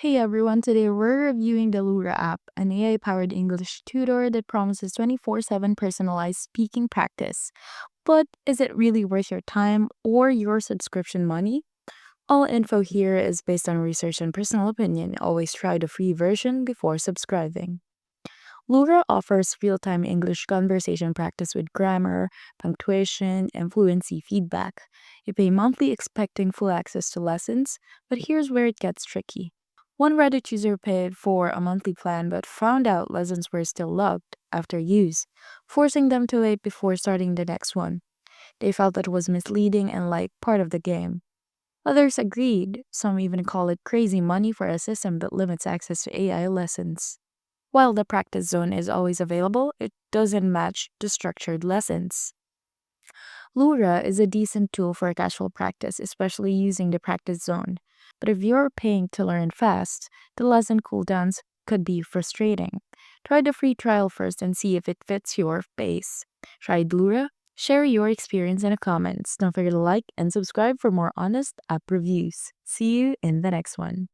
Hey everyone, today we're reviewing the Loora app, an AI powered English tutor that promises 24/7 personalized speaking practice. But is it really worth your time or your subscription money? All info here is based on research and personal opinion. Always try the free version before subscribing. Loora offers real time English conversation practice with grammar, punctuation, and fluency feedback. You pay monthly expecting full access to lessons, but here's where it gets tricky. One Reddit user paid for a monthly plan but found out lessons were still logged after use, forcing them to wait before starting the next one. They felt that was misleading and like part of the game. Others agreed, some even call it crazy money for a system that limits access to AI lessons. While the practice zone is always available, it doesn't match the structured lessons. Loora is a decent tool for casual practice, especially using the practice zone. But if you're paying to learn fast, the lesson cooldowns could be frustrating. Try the free trial first and see if it fits your pace. Try Loora? Share your experience in the comments. Don't forget to like and subscribe for more honest app reviews. See you in the next one.